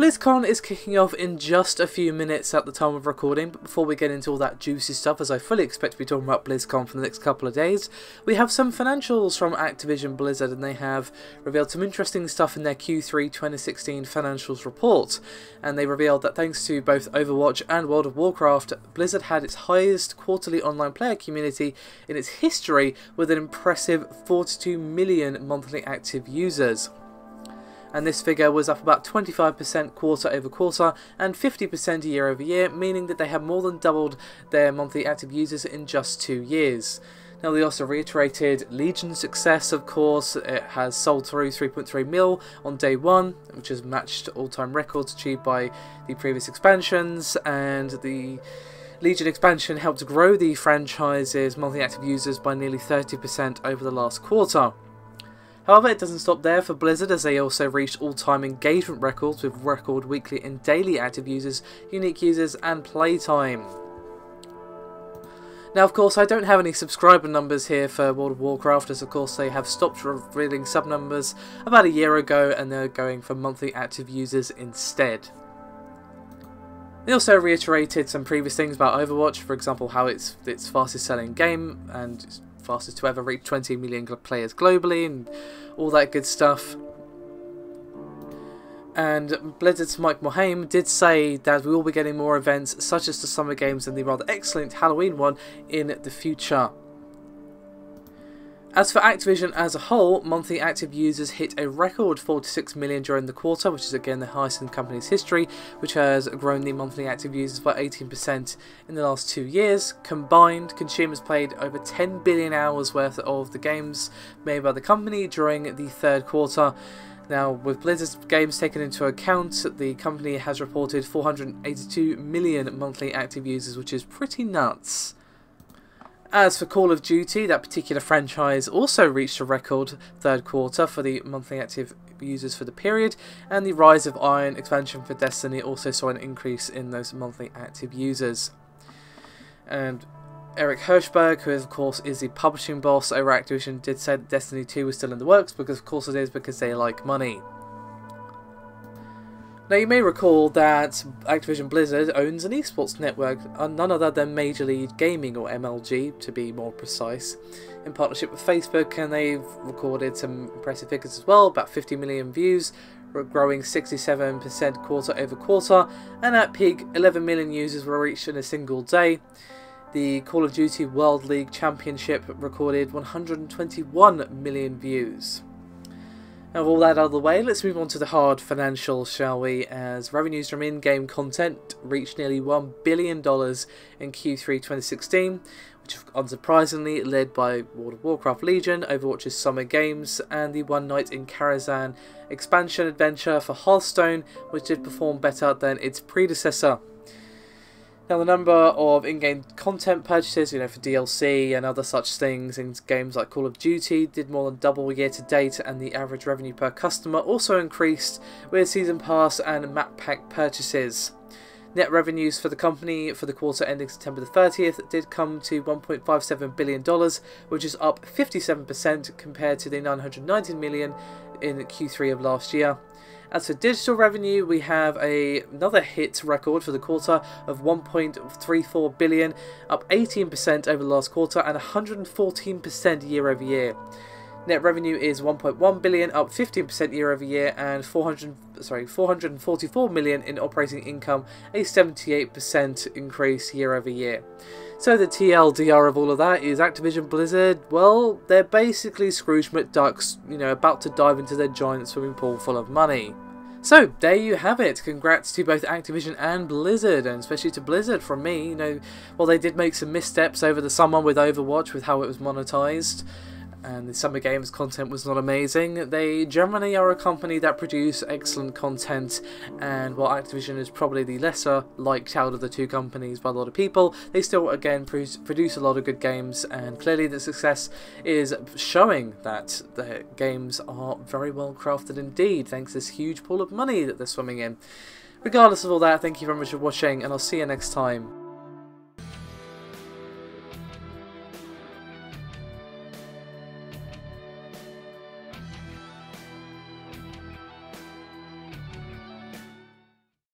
BlizzCon is kicking off in just a few minutes at the time of recording, but before we get into all that juicy stuff, as I fully expect to be talking about BlizzCon for the next couple of days, we have some financials from Activision Blizzard, and they have revealed some interesting stuff in their Q3 2016 financials report. And they revealed that thanks to both Overwatch and World of Warcraft, Blizzard had its highest quarterly online player community in its history, with an impressive 42 million monthly active users. And this figure was up about 25% quarter over quarter and 50% year over year, meaning that they have more than doubled their monthly active users in just 2 years. Now, they also reiterated Legion's success. Of course, it has sold through 3.3 mil on day one, which has matched all-time records achieved by the previous expansions, and the Legion expansion helped grow the franchise's monthly active users by nearly 30% over the last quarter. However, it doesn't stop there for Blizzard, as they also reached all-time engagement records with record weekly and daily active users, unique users and playtime. Now, of course, I don't have any subscriber numbers here for World of Warcraft, as of course they have stopped revealing sub numbers about a year ago, and they're going for monthly active users instead. They also reiterated some previous things about Overwatch, for example how it's its fastest selling game and it's fastest to ever reach 20 million players globally and all that good stuff. And Blizzard's Mike Morhaime did say that we will be getting more events such as the Summer Games and the rather excellent Halloween one in the future. As for Activision as a whole, monthly active users hit a record 46 million during the quarter, which is again the highest in the company's history, which has grown the monthly active users by 18% in the last 2 years. Combined, consumers played over 10 billion hours worth of the games made by the company during the third quarter. Now, with Blizzard's games taken into account, the company has reported 482 million monthly active users, which is pretty nuts. As for Call of Duty, that particular franchise also reached a record third quarter for the monthly active users for the period, and the Rise of Iron expansion for Destiny also saw an increase in those monthly active users. And Eric Hirschberg, who of course is the publishing boss over Activision, did say that Destiny 2 was still in the works, because of course it is, because they like money. Now, you may recall that Activision Blizzard owns an esports network, none other than Major League Gaming, or MLG to be more precise, in partnership with Facebook, and they've recorded some impressive figures as well, about 50 million views, growing 67% quarter over quarter, and at peak 11 million users were reached in a single day. The Call of Duty World League Championship recorded 121 million views. Now, with all that out of the way, let's move on to the hard financials, shall we, as revenues from in-game content reached nearly $1 billion in Q3 2016, which unsurprisingly led by World of Warcraft Legion, Overwatch's Summer Games, and the One Night in Karazhan expansion adventure for Hearthstone, which did perform better than its predecessor. Now, the number of in-game content purchases, for DLC and other such things in games like Call of Duty did more than double year to date, and the average revenue per customer also increased with Season Pass and Map Pack purchases. Net revenues for the company for the quarter ending September the 30th did come to $1.57 billion, which is up 57% compared to the $919 million in Q3 of last year. As for digital revenue, we have another hit record for the quarter of $1.34 billion, up 18% over the last quarter and 114% year over year. Net revenue is $1.1 billion, up 15% year over year, and 444 million in operating income, a 78% increase year over year. So the TLDR of all of that is Activision Blizzard, well, they're basically Scrooge McDucks, about to dive into their giant swimming pool full of money. So, there you have it. Congrats to both Activision and Blizzard, and especially to Blizzard from me. While they did make some missteps over the summer with Overwatch, with how it was monetized, and the Summer Games content was not amazing, they generally are a company that produce excellent content, and while Activision is probably the lesser liked out of the two companies by a lot of people, they still again produce a lot of good games, and clearly the success is showing that the games are very well crafted indeed, thanks to this huge pool of money that they're swimming in. Regardless of all that, thank you very much for watching, and I'll see you next time.